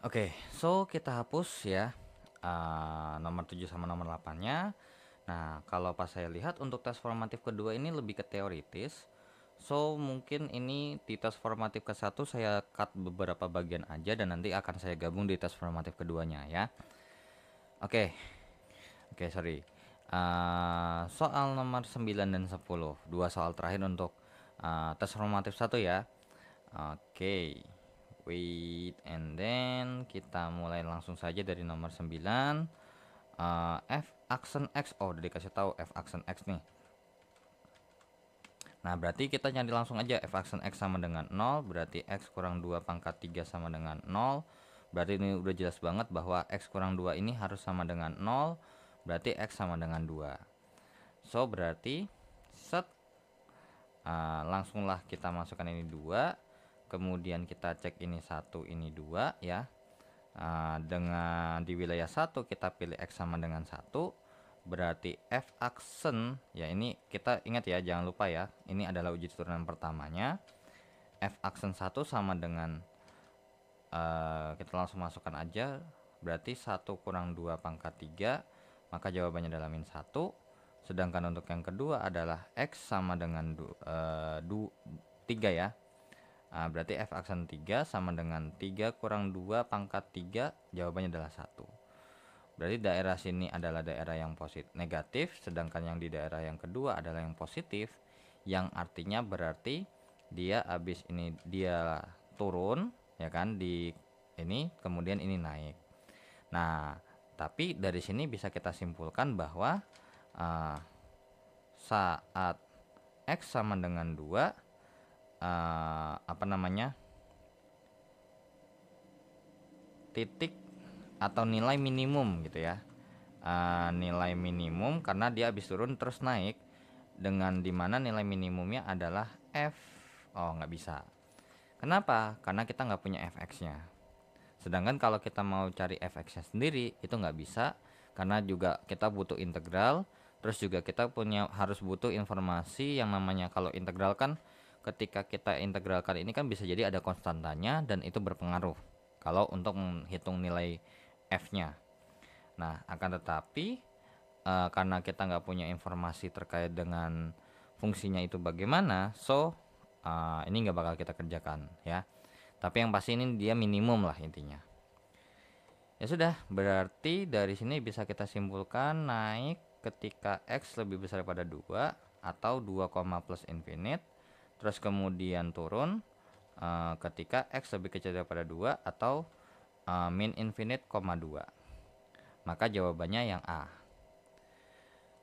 Oke, so kita hapus ya nomor 7 sama nomor 8-nya. Nah, kalau pas saya lihat untuk tes formatif kedua ini lebih ke teoritis. So, mungkin ini di tes formatif ke satu saya cut beberapa bagian aja dan nanti akan saya gabung di tes formatif keduanya ya. Oke, oke, sorry. Soal nomor 9 dan 10, dua soal terakhir untuk tes formatif satu ya. Oke, wait, and then kita mulai langsung saja dari nomor 9. F aksen X, oh udah dikasih tahu F aksen X nih. Nah, berarti kita nyari langsung aja F aksen X sama dengan 0, berarti X kurang 2 pangkat 3 sama dengan 0. Berarti ini udah jelas banget bahwa X kurang 2 ini harus sama dengan 0, berarti X sama dengan 2. So, berarti set, langsunglah kita masukkan ini 2, kemudian kita cek ini 1, ini 2 ya. Dengan di wilayah 1 kita pilih X sama dengan 1, berarti F aksen ya, ini kita ingat ya, jangan lupa ya, ini adalah uji turunan pertamanya. F aksen 1 sama dengan kita langsung masukkan aja, berarti 1 kurang 2 pangkat 3, maka jawabannya adalah min 1. Sedangkan untuk yang kedua adalah X sama dengan 3 ya. Berarti F aksen 3 sama dengan 3 kurang 2 pangkat 3, jawabannya adalah 1. Berarti daerah sini adalah daerah yang negatif, sedangkan yang di daerah yang kedua adalah yang positif, yang artinya berarti dia habis ini dia turun ya kan, di ini kemudian ini naik. Nah, tapi dari sini bisa kita simpulkan bahwa saat X sama dengan 2, titik atau nilai minimum gitu ya, nilai minimum karena dia habis turun terus naik, dengan dimana nilai minimumnya adalah F. Oh, nggak bisa. Kenapa? Karena kita nggak punya fx nya. Sedangkan kalau kita mau cari fx nya sendiri itu nggak bisa, karena juga kita butuh integral. Terus juga kita harus butuh informasi yang namanya, kalau integral kan ketika kita integralkan ini kan bisa jadi ada konstantanya dan itu berpengaruh kalau untuk menghitung nilai f-nya. Nah, akan tetapi karena kita nggak punya informasi terkait dengan fungsinya itu bagaimana, so ini nggak bakal kita kerjakan ya. Tapi yang pasti ini dia minimum lah intinya. Ya sudah, berarti dari sini bisa kita simpulkan naik ketika X lebih besar daripada 2 atau 2, plus infinite. Terus kemudian turun ketika X lebih kecil daripada 2 atau min infinite, 2. Maka jawabannya yang A.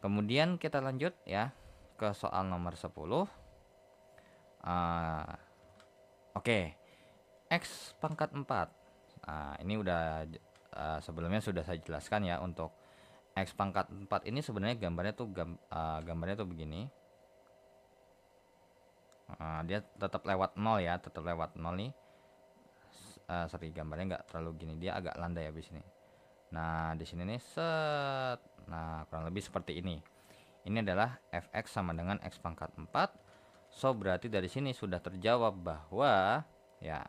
Kemudian kita lanjut ya ke soal nomor 10. Oke, X pangkat 4. Ini udah sebelumnya sudah saya jelaskan ya. Untuk X pangkat 4 ini sebenarnya gambarnya tuh begini. Dia tetap lewat 0 ya, tetap lewat 0 nih. Sorry, gambarnya nggak terlalu gini, dia agak landai habis ini. Nah, di sini nih set. Nah, kurang lebih seperti ini. Ini adalah fx sama dengan x pangkat 4. So, berarti dari sini sudah terjawab bahwa ya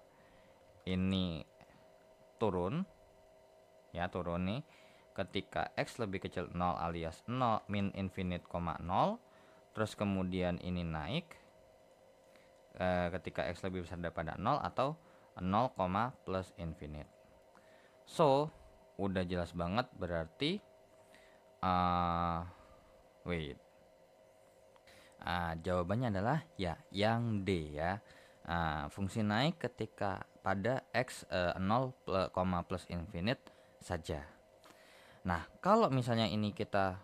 ini turun. Ya, turun nih ketika x lebih kecil 0 alias 0 min infinite, 0. Terus kemudian ini naik ketika x lebih besar daripada 0 atau 0, plus infinite. So, udah jelas banget berarti wait. Jawabannya adalah ya yang D ya. Fungsi naik ketika pada x 0, plus infinite saja. Nah, kalau misalnya ini kita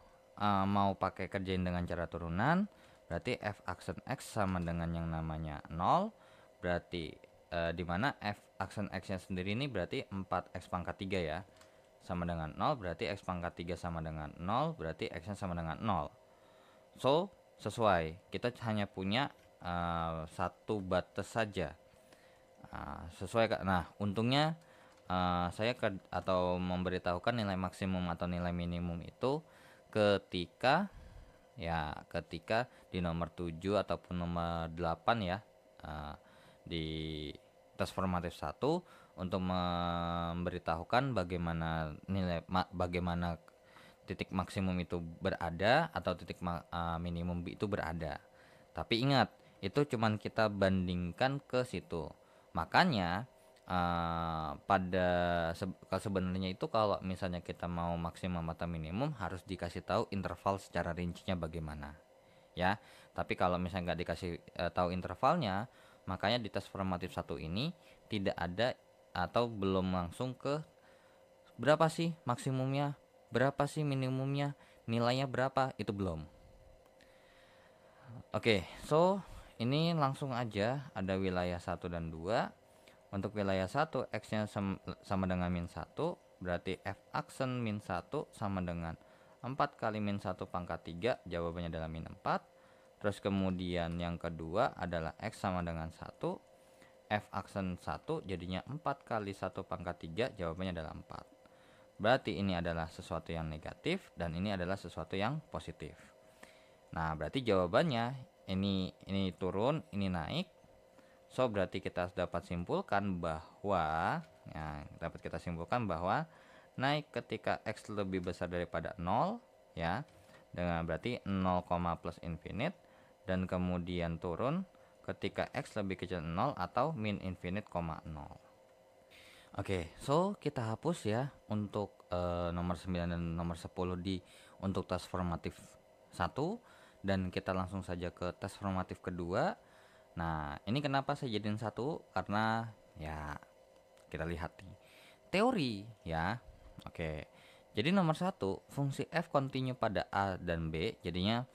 mau pakai kerjain dengan cara turunan, berarti f aksen x sama dengan yang namanya 0. Berarti dimana f aksen x nya sendiri ini berarti 4x pangkat 3 ya, sama dengan 0. Berarti x pangkat 3 sama dengan 0, berarti x nya sama dengan 0. So, sesuai, kita hanya punya satu batas saja. Sesuai. Nah, untungnya saya atau memberitahukan nilai maksimum atau nilai minimum itu ketika di nomor 7 ataupun nomor 8 ya, di tes formatif 1 untuk memberitahukan bagaimana bagaimana titik maksimum itu berada atau titik minimum itu berada. Tapi ingat, itu cuman kita bandingkan ke situ. Makanya pada sebenarnya itu kalau misalnya kita mau maksimum atau minimum harus dikasih tahu interval secara rincinya bagaimana, ya. Tapi kalau misalnya nggak dikasih tahu intervalnya, makanya di tes formatif 1 ini tidak ada atau belum langsung ke berapa sih maksimumnya, berapa sih minimumnya, nilainya berapa, itu belum. Oke, so ini langsung aja ada wilayah 1 dan 2. Untuk wilayah 1 X-nya sama dengan min 1, berarti F aksen min 1 sama dengan 4 kali min 1 pangkat 3, jawabannya adalah min 4. Terus kemudian yang kedua adalah X sama dengan 1, F aksen 1 jadinya 4 kali 1 pangkat 3, jawabannya adalah 4. Berarti ini adalah sesuatu yang negatif dan ini adalah sesuatu yang positif. Nah, berarti jawabannya ini turun, ini naik. So, berarti kita dapat simpulkan bahwa naik ketika X lebih besar daripada 0, ya. Dengan berarti 0, plus infinite, dan kemudian turun ketika X lebih kecil 0 atau min infinite, 0. Oke, so kita hapus ya untuk nomor 9 dan nomor 10 untuk tes formatif 1, dan kita langsung saja ke tes formatif kedua. Nah, ini kenapa saya jadiin 1? Karena ya kita lihat nih teori ya. Oke. Jadi nomor 1, fungsi f kontinu pada a dan b. Jadinya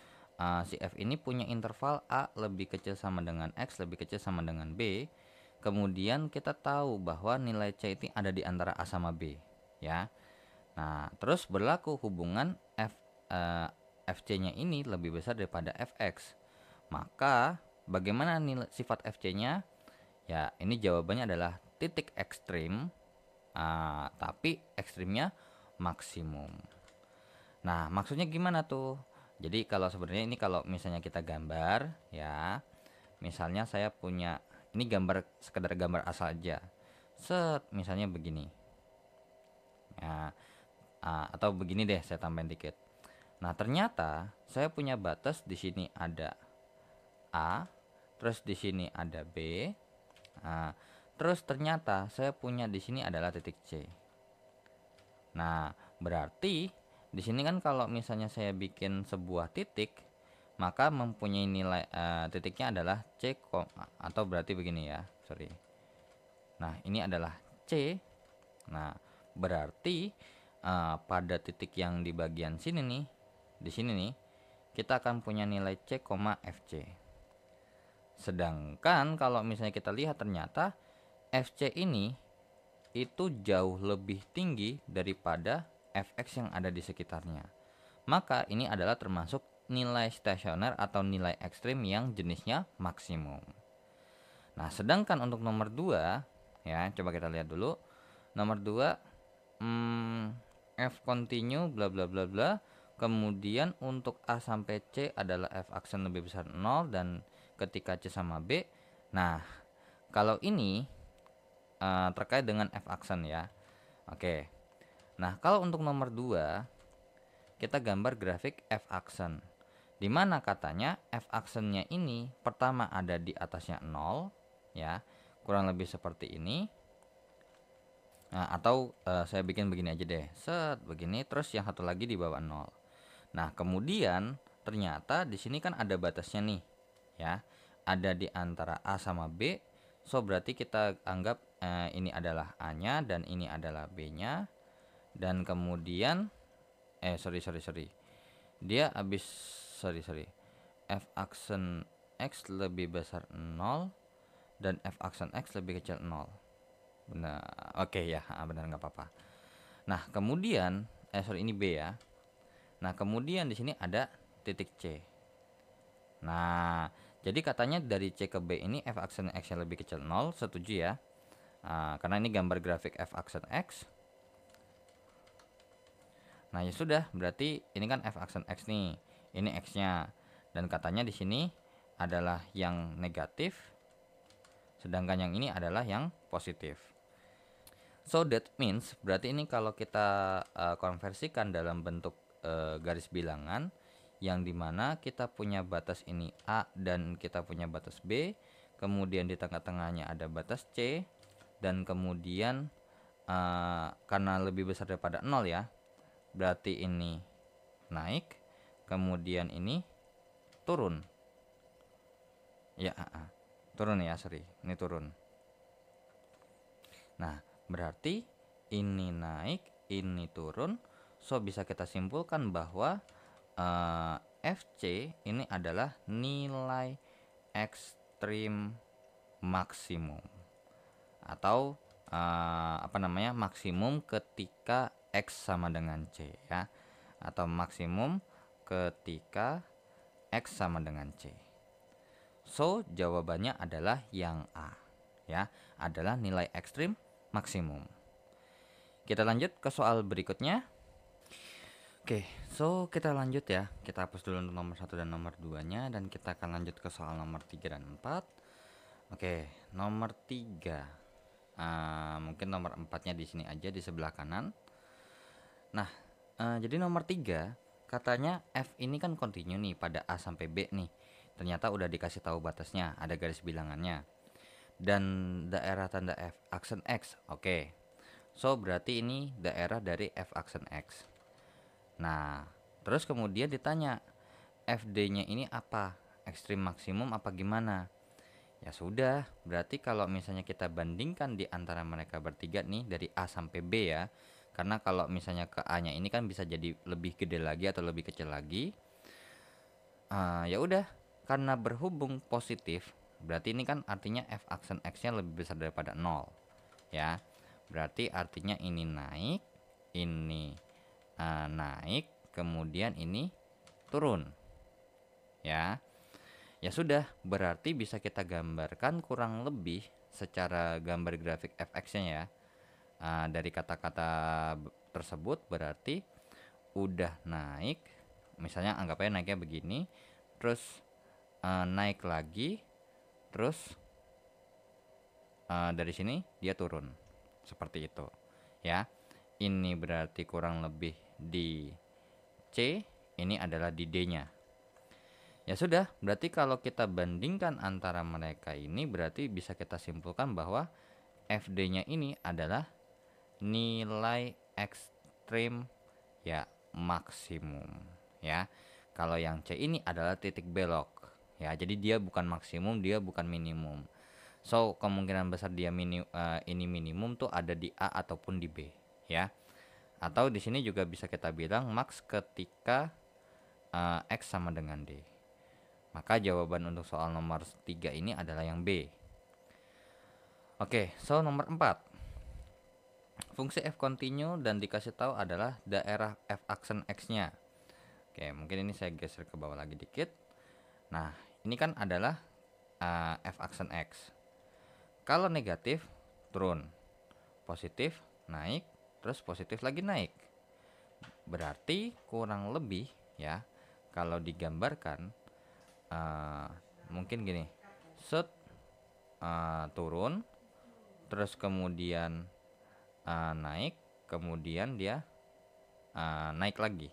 si f ini punya interval a lebih kecil sama dengan x lebih kecil sama dengan b. Kemudian kita tahu bahwa nilai C itu ada di antara A sama B, ya. Nah, terus berlaku hubungan FC-nya ini lebih besar daripada Fx. Maka bagaimana nilai sifat FC-nya? Ya, ini jawabannya adalah titik ekstrim, tapi ekstrimnya maksimum. Nah, maksudnya gimana tuh? Jadi kalau sebenarnya ini kalau misalnya kita gambar, ya. Misalnya saya punya ini sekedar gambar asal aja. Misalnya begini. Ya, atau begini deh, saya tambahin dikit. Nah, ternyata saya punya batas di sini ada A, terus di sini ada B. Terus ternyata saya punya di sini adalah titik C. Nah, berarti di sini kan kalau misalnya saya bikin sebuah titik, maka mempunyai nilai titiknya adalah C, atau berarti begini ya, sorry. Nah, ini adalah C. Nah, berarti pada titik yang di bagian sini nih, di sini nih, kita akan punya nilai C, FC. Sedangkan kalau misalnya kita lihat ternyata FC ini itu jauh lebih tinggi daripada Fx yang ada di sekitarnya. Maka ini adalah termasuk nilai stasioner atau nilai ekstrim yang jenisnya maksimum. Nah, sedangkan untuk nomor 2, ya, coba kita lihat dulu. Nomor 2, F continue bla bla bla bla. Kemudian untuk A sampai C adalah F aksen lebih besar 0 dan ketika C sama B. Nah, kalau ini terkait dengan F aksen ya. Oke. Nah, kalau untuk nomor 2 kita gambar grafik F aksen. Di mana katanya F aksennya ini pertama ada di atasnya 0, ya. Kurang lebih seperti ini. Nah, atau saya bikin begini aja deh. Begini, terus yang satu lagi di bawah 0. Nah, kemudian ternyata di sini kan ada batasnya nih, ya. Ada di antara A sama B. So, berarti kita anggap ini adalah A-nya dan ini adalah B-nya. Dan kemudian sorry. Dia F aksen X lebih besar 0 dan F aksen X lebih kecil 0. Benar. Oke ya, benar, nggak apa-apa. Nah, kemudian ini B ya. Nah, kemudian di sini ada titik C. Nah, jadi katanya dari C ke B ini F aksen X yang lebih kecil 0, setuju ya. Karena ini gambar grafik F aksen X. Nah, ya sudah, berarti ini kan F aksen X nih. Ini X-nya. Dan katanya di sini adalah yang negatif, sedangkan yang ini adalah yang positif. So that means berarti ini kalau kita konversikan dalam bentuk garis bilangan yang dimana kita punya batas ini A dan kita punya batas B, kemudian di tengah-tengahnya ada batas C, dan kemudian karena lebih besar daripada 0 ya, berarti ini naik, kemudian ini turun ya, turun ya, sorry, ini turun. Nah, berarti ini naik, ini turun. So bisa kita simpulkan bahwa FC ini adalah nilai ekstrim maksimum atau maksimum ketika X sama dengan C ya, atau maksimum ketika X sama dengan C. So jawabannya adalah yang A ya, adalah nilai ekstrim maksimum. Kita lanjut ke soal berikutnya. Oke, so kita lanjut ya. Kita hapus dulu untuk nomor 1 dan nomor 2-nya, dan kita akan lanjut ke soal nomor 3 dan 4. Oke, nomor 3. Mungkin nomor 4-nya di sini aja di sebelah kanan. Nah, jadi nomor 3 katanya F ini kan kontinu nih pada A sampai B nih. Ternyata udah dikasih tahu batasnya, ada garis bilangannya. Dan daerah tanda F aksen X. Oke. So berarti ini daerah dari F aksen X. Nah, terus kemudian ditanya FD-nya ini apa? Ekstrim maksimum apa gimana? Ya sudah, berarti kalau misalnya kita bandingkan di antara mereka bertiga nih dari A sampai B ya. Karena kalau misalnya ke A-nya ini kan bisa jadi lebih gede lagi atau lebih kecil lagi. Ya udah, karena berhubung positif, berarti ini kan artinya F aksen X-nya lebih besar daripada 0 ya. Berarti artinya ini naik, ini naik, kemudian ini turun ya. Ya sudah, berarti bisa kita gambarkan kurang lebih secara gambar grafik fx-nya ya. Dari kata-kata tersebut berarti udah naik, misalnya anggap aja naiknya begini, terus naik lagi, terus dari sini dia turun seperti itu ya. Ini berarti kurang lebih di C, ini adalah di D-nya. Ya sudah, berarti kalau kita bandingkan antara mereka ini, berarti bisa kita simpulkan bahwa FD-nya ini adalah nilai ekstrim ya maksimum ya. Kalau yang C ini adalah titik belok ya. Jadi dia bukan maksimum, dia bukan minimum. So kemungkinan besar dia ini minimum tuh ada di A ataupun di B ya. Atau di sini juga bisa kita bilang max ketika X sama dengan D. Maka jawaban untuk soal nomor 3 ini adalah yang B. Oke, so nomor 4. Fungsi F continue dan dikasih tahu adalah daerah F aksen X-nya. Oke, mungkin ini saya geser ke bawah lagi dikit. Nah, ini kan adalah F aksen X. Kalau negatif, turun. Positif, naik. Terus positif lagi naik. Berarti kurang lebih ya, kalau digambarkan mungkin gini. Set turun, terus kemudian naik, kemudian dia naik lagi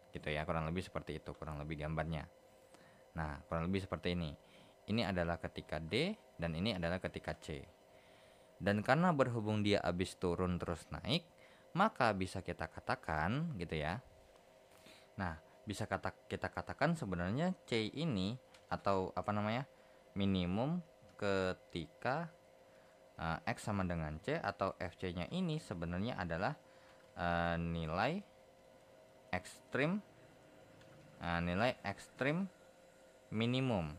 gitu ya, kurang lebih seperti itu kurang lebih gambarnya. Nah, kurang lebih seperti ini. Ini adalah ketika D dan ini adalah ketika C. Dan karena berhubung dia habis turun terus naik, maka bisa kita katakan gitu ya. Nah, bisa kita katakan sebenarnya C ini atau minimum ketika X sama dengan C, atau FC-nya ini sebenarnya adalah nilai ekstrim minimum.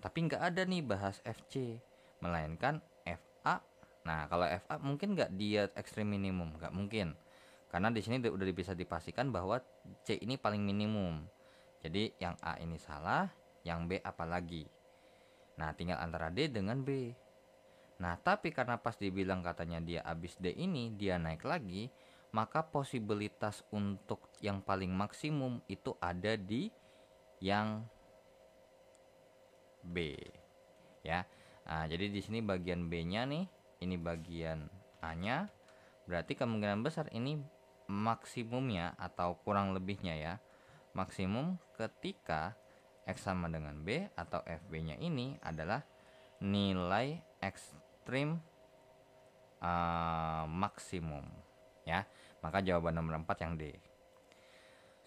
Tapi nggak ada nih bahas FC, melainkan FA. Nah, kalau FA mungkin nggak dia ekstrim minimum, nggak mungkin, karena di sini udah bisa dipastikan bahwa C ini paling minimum. Jadi yang A ini salah, yang B apalagi. Nah, tinggal antara D dengan B. Nah, tapi karena pas dibilang katanya dia abis D ini dia naik lagi, maka posibilitas untuk yang paling maksimum itu ada di yang B ya. Nah, jadi di sini bagian B-nya nih, ini bagian A-nya. berarti kemungkinan besar ini maksimumnya atau kurang lebihnya ya, maksimum ketika X sama dengan B atau FB-nya ini adalah nilai ekstrim maksimum ya. Maka jawaban nomor 4 yang D.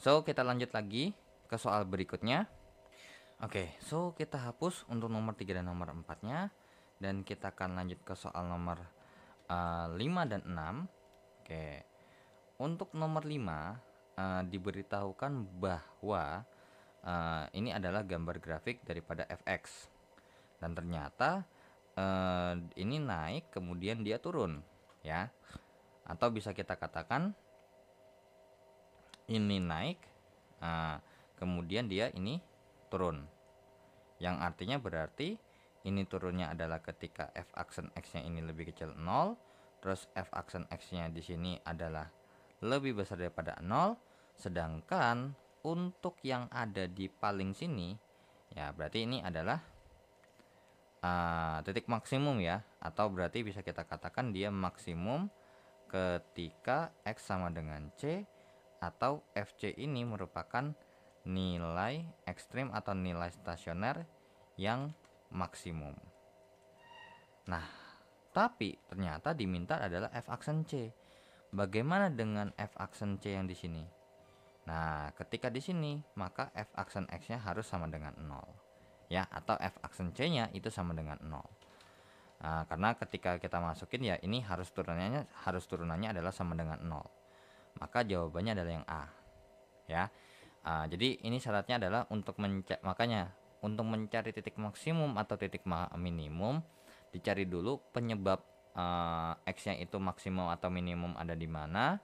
So kita lanjut lagi ke soal berikutnya. Oke, so kita hapus untuk nomor 3 dan nomor 4-nya, dan kita akan lanjut ke soal nomor 5 dan 6. Oke, untuk nomor 5 diberitahukan bahwa ini adalah gambar grafik daripada fx, dan ternyata ini naik kemudian dia turun ya, atau bisa kita katakan ini naik kemudian dia ini turun, yang artinya berarti ini turunnya adalah ketika f aksen x-nya ini lebih kecil 0, terus f aksen x-nya di sini adalah lebih besar daripada 0, sedangkan untuk yang ada di paling sini ya berarti ini adalah titik maksimum ya, atau berarti bisa kita katakan dia maksimum ketika x sama dengan c, atau fc ini merupakan nilai ekstrim atau nilai stasioner yang maksimum. Nah, tapi ternyata diminta adalah f aksen c. Bagaimana dengan f aksen c yang di sini? Nah, ketika di sini maka f aksen x-nya harus sama dengan 0 ya, atau f aksen c-nya itu sama dengan 0. Nah, karena ketika kita masukin ya ini harus turunannya adalah sama dengan 0. Maka jawabannya adalah yang A ya. Jadi ini syaratnya adalah makanya untuk mencari titik maksimum atau titik minimum dicari dulu penyebab x-nya itu maksimum atau minimum ada di mana,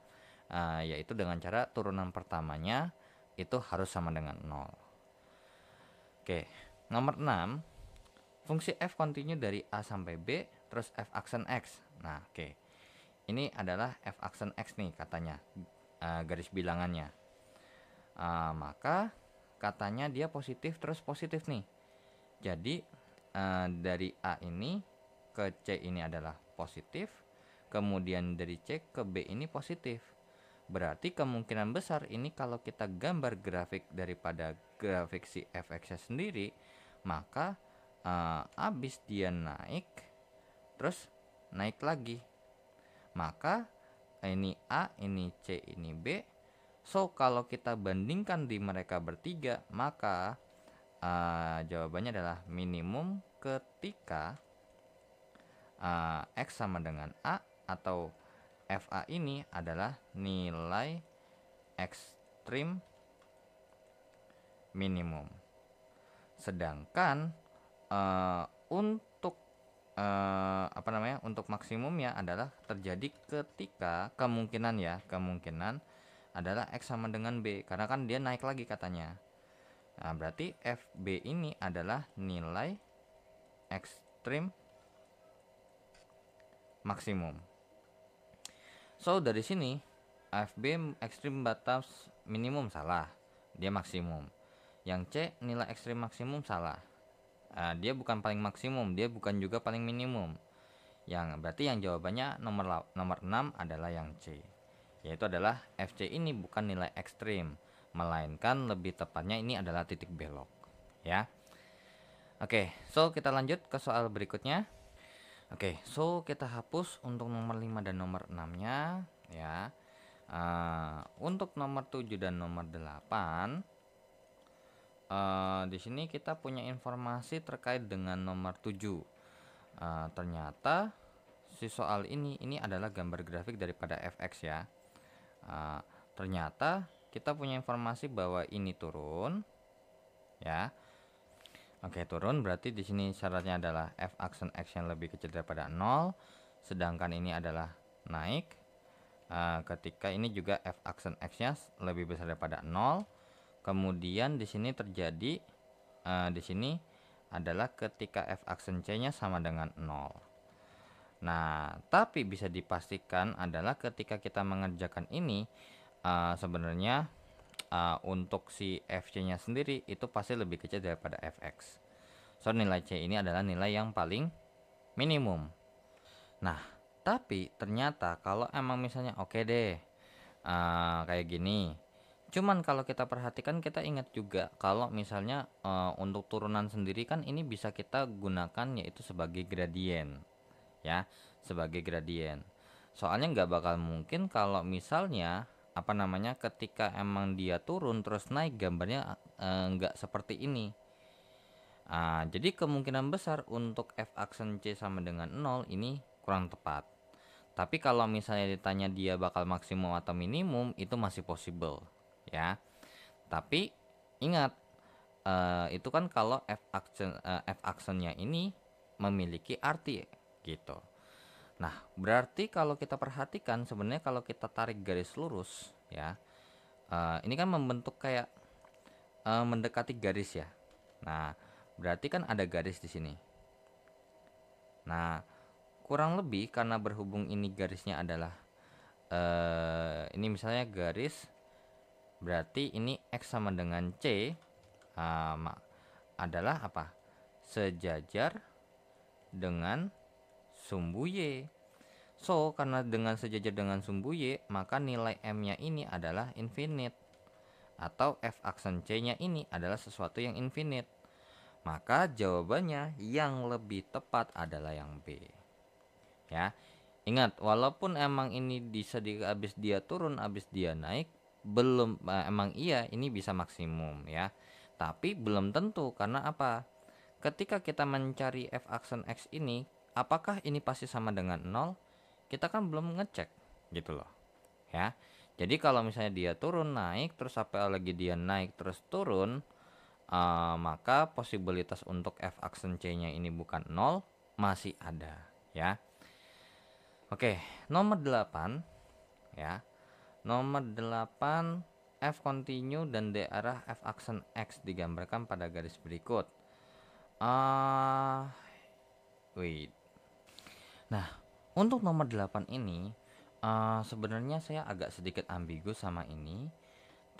yaitu dengan cara turunan pertamanya itu harus sama dengan 0. Oke, nomor 6, fungsi f kontinu dari A sampai B terus f aksen x. Nah, oke. Ini adalah f aksen x nih katanya, garis bilangannya. Maka katanya dia positif terus positif nih. Jadi dari A ini ke C ini adalah positif, kemudian dari C ke B ini positif. Berarti kemungkinan besar ini kalau kita gambar grafik daripada grafik si fx-nya sendiri, maka abis dia naik terus naik lagi, maka ini A, ini C, ini B. So kalau kita bandingkan di mereka bertiga, maka jawabannya adalah minimum ketika X sama dengan A, atau FA ini adalah nilai ekstrim minimum. Sedangkan untuk untuk maksimumnya adalah terjadi ketika kemungkinan adalah X sama dengan B, karena kan dia naik lagi katanya. Nah, berarti FB ini adalah nilai ekstrim maksimum. So dari sini FB ekstrim batas minimum salah, dia maksimum. Yang C nilai ekstrim maksimum salah, dia bukan paling maksimum, dia bukan juga paling minimum. Berarti yang jawabannya nomor 6 adalah yang C, yaitu adalah FC ini bukan nilai ekstrim, melainkan lebih tepatnya ini adalah titik belok ya. Oke, so kita lanjut ke soal berikutnya. Oke, so kita hapus untuk nomor 5 dan nomor 6-nya ya. Untuk nomor 7 dan nomor 8, di sini kita punya informasi terkait dengan nomor 7. Ternyata si soal ini adalah gambar grafik daripada fx ya. Ternyata kita punya informasi bahwa ini turun ya. Oke, turun berarti di sini syaratnya adalah f aksen x yang lebih kecil daripada 0, sedangkan ini adalah naik ketika ini juga f aksen x-nya lebih besar daripada 0. Kemudian di sini terjadi di sini adalah ketika f aksen c-nya sama dengan 0. Nah, tapi bisa dipastikan adalah ketika kita mengerjakan ini sebenarnya untuk si fc-nya sendiri itu pasti lebih kecil daripada fx. So nilai c ini adalah nilai yang paling minimum. Nah, Tapi ternyata kalau emang misalnya oke deh, kayak gini. Cuman kalau kita perhatikan, kita ingat juga kalau misalnya untuk turunan sendiri kan ini bisa kita gunakan yaitu sebagai gradien, ya, sebagai gradien. Soalnya nggak bakal mungkin kalau misalnya apa namanya ketika emang dia turun terus naik gambarnya nggak seperti ini. Jadi kemungkinan besar untuk f aksen c sama dengan 0 ini kurang tepat. Tapi kalau misalnya ditanya dia bakal maksimum atau minimum, itu masih possible, ya. Tapi ingat, itu kan kalau f aksennya ini memiliki arti gitu. Nah, berarti kalau kita perhatikan sebenarnya kalau kita tarik garis lurus, ya, ini kan membentuk kayak mendekati garis ya. Nah, berarti kan ada garis di sini. Nah, kurang lebih karena berhubung ini garisnya adalah ini misalnya garis, berarti ini X sama dengan C adalah apa? Sejajar dengan sumbu Y. So, karena dengan sejajar dengan sumbu Y, maka nilai M-nya ini adalah infinite. Atau F aksen C-nya ini adalah sesuatu yang infinite. Maka jawabannya yang lebih tepat adalah yang B. Ya, ingat, walaupun emang ini bisa abis dia turun, abis dia naik, belum emang iya ini bisa maksimum ya. Tapi belum tentu, karena apa? Ketika kita mencari f aksen x ini, apakah ini pasti sama dengan 0? Kita kan belum ngecek gitu loh. Ya. Jadi kalau misalnya dia turun naik terus lagi dia naik terus turun, maka posibilitas untuk f aksen c-nya ini bukan 0 masih ada ya. Oke, nomor 8 ya. Nomor 8, F continue dan D arah F aksen X digambarkan pada garis berikut. Wait. Nah, untuk nomor 8 ini sebenarnya saya agak sedikit ambigu sama ini.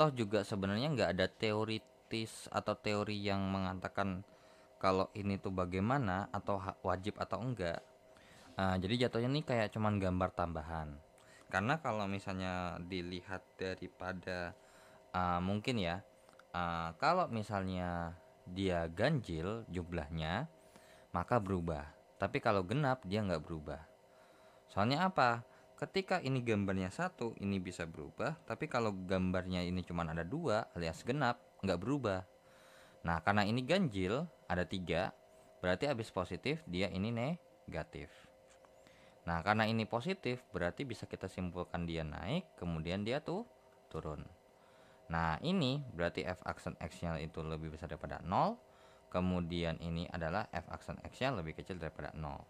Toh juga sebenarnya nggak ada teoritis atau teori yang mengatakan kalau ini tuh bagaimana atau wajib atau enggak. Jadi jatuhnya nih kayak cuman gambar tambahan. Karena kalau misalnya dilihat daripada mungkin ya, kalau misalnya dia ganjil jumlahnya maka berubah. Tapi kalau genap dia nggak berubah. Soalnya apa? Ketika ini gambarnya satu, ini bisa berubah. Tapi kalau gambarnya ini cuma ada dua alias genap, nggak berubah. Nah, karena ini ganjil ada tiga, berarti habis positif dia ini negatif. Nah, karena ini positif, berarti bisa kita simpulkan dia naik, kemudian dia tuh turun. Nah, ini berarti f aksen x-nya itu lebih besar daripada 0, kemudian ini adalah f aksen x-nya lebih kecil daripada 0.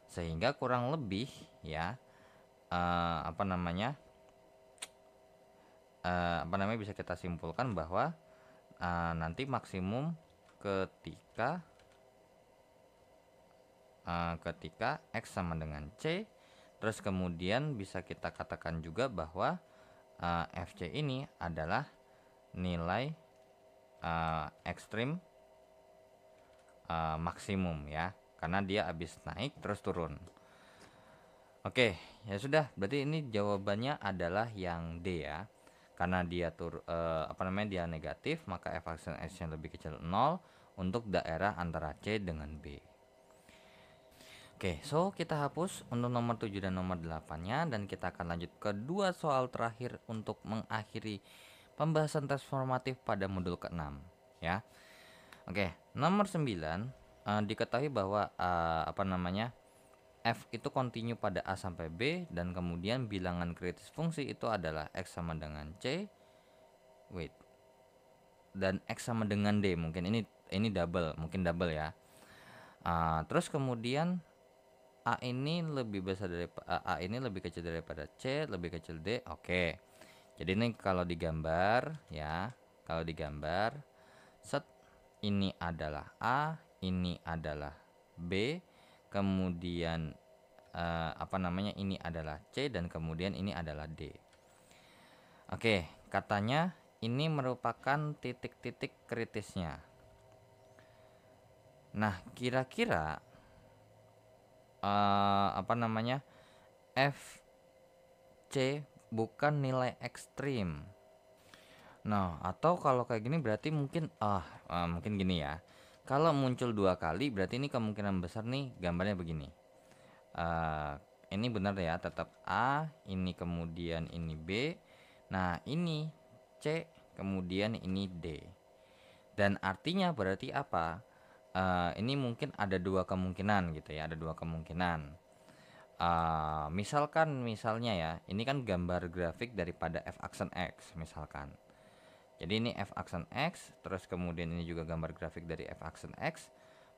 Sehingga kurang lebih ya, bisa kita simpulkan bahwa nanti maksimum ketika X sama dengan C. Terus kemudian bisa kita katakan juga bahwa FC ini adalah nilai ekstrim maksimum ya, karena dia habis naik terus turun. Oke, ya sudah, berarti ini jawabannya adalah yang D ya. Karena dia dia negatif, maka f aksen x-nya lebih kecil 0 untuk daerah antara C dengan B. Oke, so kita hapus untuk nomor 7 dan nomor 8-nya, dan kita akan lanjut ke dua soal terakhir untuk mengakhiri pembahasan transformatif pada modul ke-6 ya. Oke, nomor 9, diketahui bahwa F itu kontinu pada A sampai B, dan kemudian bilangan kritis fungsi itu adalah X sama dengan C. Dan X sama dengan D, mungkin ini double, mungkin double ya. Terus kemudian A ini lebih besar dari A ini lebih kecil daripada C, lebih kecil D. Oke. Jadi ini kalau digambar ya, set ini adalah A, ini adalah B, kemudian ini adalah C, dan kemudian ini adalah D. Oke, katanya ini merupakan titik-titik kritisnya. Nah, kira-kira FC bukan nilai ekstrim. Nah, atau kalau kayak gini berarti mungkin mungkin gini ya. Kalau muncul 2 kali berarti ini kemungkinan besar nih gambarnya begini. Eh, ini benar ya, tetap A, ini kemudian ini B. Nah, ini C, kemudian ini D. Dan artinya berarti apa? Ini mungkin ada 2 kemungkinan gitu ya, ada 2 kemungkinan. Misalnya ya, ini kan gambar grafik daripada f aksen X misalkan. Jadi ini f aksen X, terus kemudian ini juga gambar grafik dari f aksen X.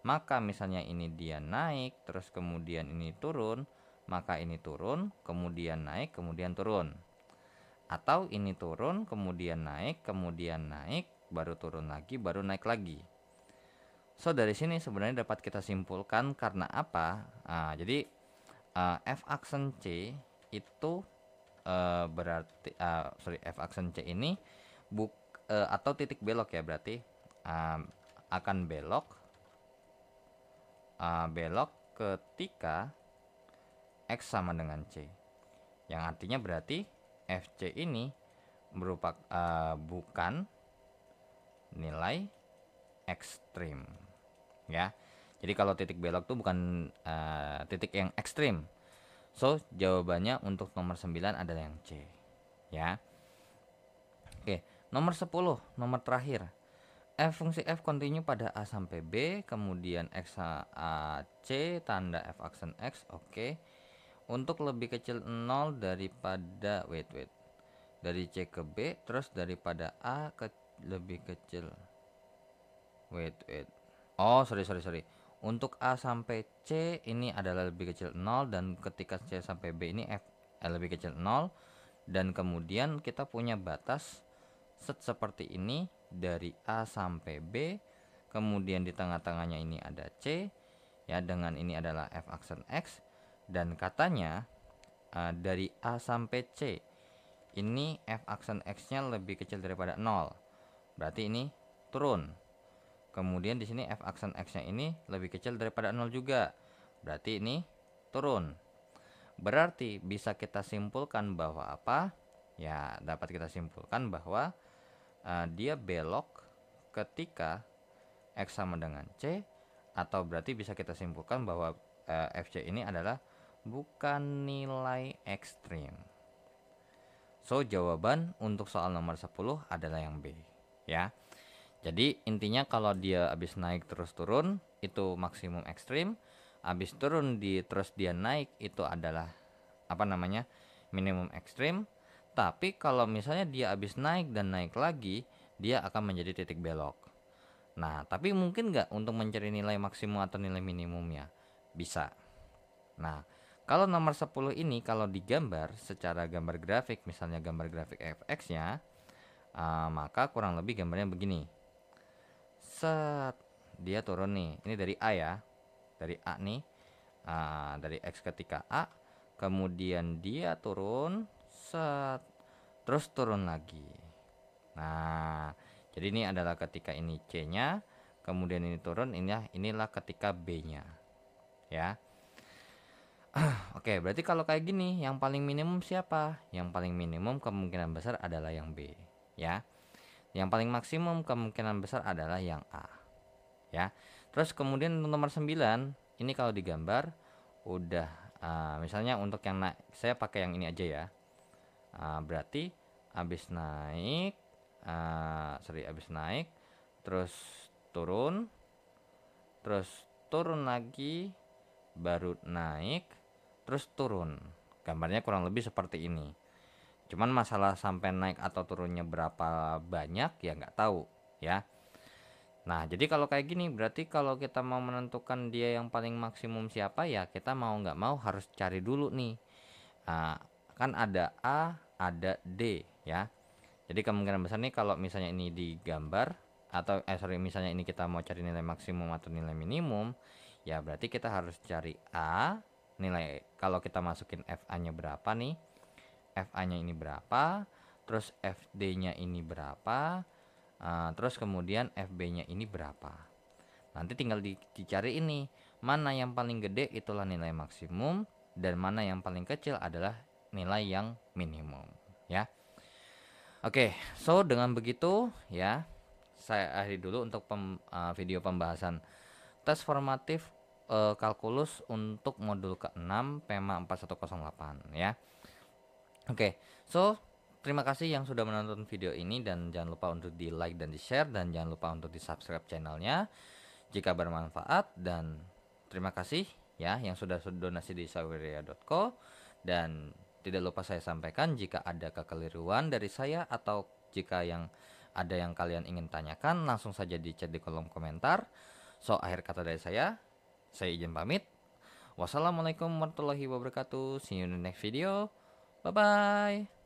Maka misalnya ini dia naik, terus kemudian ini turun, maka ini turun, kemudian naik, kemudian turun. Atau ini turun, kemudian naik, baru turun lagi, baru naik lagi. So dari sini sebenarnya dapat kita simpulkan karena apa? Jadi f aksen C itu berarti f aksen C ini atau titik belok ya, berarti akan belok ketika X sama dengan C, yang artinya berarti FC ini merupakan bukan nilai ekstrim ya. Jadi kalau titik belok itu bukan titik yang ekstrim. So jawabannya untuk nomor 9 adalah yang C ya. Oke, nomor 10, nomor terakhir. Fungsi f continue pada A sampai B, kemudian X A C tanda f aksen X. Oke. Untuk lebih kecil 0 daripada dari C ke B, terus daripada A ke lebih kecil. Oh, sorry. Untuk A sampai C ini adalah lebih kecil 0, dan ketika C sampai B ini F lebih kecil 0, dan kemudian kita punya batas seperti ini dari A sampai B, kemudian di tengah-tengahnya ini ada C ya, dengan ini adalah F aksen X, dan katanya dari A sampai C ini F aksen X-nya lebih kecil daripada 0. Berarti ini turun. Kemudian di sini F aksen X-nya ini lebih kecil daripada 0 juga. Berarti ini turun. Berarti bisa kita simpulkan bahwa apa? Ya, dapat kita simpulkan bahwa dia belok ketika X sama dengan C, atau berarti bisa kita simpulkan bahwa FC ini adalah bukan nilai ekstrim. So jawaban untuk soal nomor 10 adalah yang B ya. Jadi intinya kalau dia habis naik terus turun itu maksimum ekstrim, habis turun terus dia naik itu adalah minimum ekstrim. Tapi kalau misalnya dia habis naik dan naik lagi, dia akan menjadi titik belok. Nah, tapi mungkin nggak untuk mencari nilai maksimum atau nilai minimumnya? Bisa. Nah, kalau nomor 10 ini kalau digambar secara gambar grafik, misalnya gambar grafik fx-nya, maka kurang lebih gambarnya begini. Set, dia turun nih. Ini dari A ya. Dari A nih. Dari X ketika A, kemudian dia turun, set, terus turun lagi. Nah, jadi ini adalah ketika ini C-nya, kemudian ini turun, inilah ketika B-nya. Ya. Oke, berarti kalau kayak gini, yang paling minimum siapa? Yang paling minimum kemungkinan besar adalah yang B, ya. Yang paling maksimum kemungkinan besar adalah yang A. Ya. Terus kemudian nomor 9, ini kalau digambar udah misalnya untuk yang naik, saya pakai yang ini aja ya. Berarti habis naik terus turun lagi, baru naik terus turun. Gambarnya kurang lebih seperti ini. Cuman masalah sampai naik atau turunnya berapa banyak ya nggak tahu ya. Nah, jadi kalau kayak gini berarti kalau kita mau menentukan dia yang paling maksimum siapa, ya kita mau nggak mau harus cari dulu nih. Kan ada A, ada D ya. Jadi kemungkinan besar nih kalau misalnya ini digambar atau misalnya ini kita mau cari nilai maksimum atau nilai minimum, ya berarti kita harus cari A, nilai kalau kita masukin FA-nya berapa nih. FA-nya ini berapa, terus FD-nya ini berapa, terus kemudian FB-nya ini berapa. Nanti tinggal dicari ini mana yang paling gede, itulah nilai maksimum, dan mana yang paling kecil adalah nilai yang minimum ya. Oke, so dengan begitu ya, saya akhiri dulu untuk video pembahasan tes formatif kalkulus untuk modul ke-6 PEMA 4108 ya. Oke, so terima kasih yang sudah menonton video ini, dan jangan lupa untuk di like dan di share, dan jangan lupa untuk di subscribe channelnya jika bermanfaat. Dan terima kasih ya yang sudah donasi di saweria.co. Dan tidak lupa saya sampaikan, jika ada kekeliruan dari saya atau jika ada yang kalian ingin tanyakan, langsung saja di chat di kolom komentar. So akhir kata dari saya izin pamit. Wassalamualaikum warahmatullahi wabarakatuh. See you in the next video. Bye bye.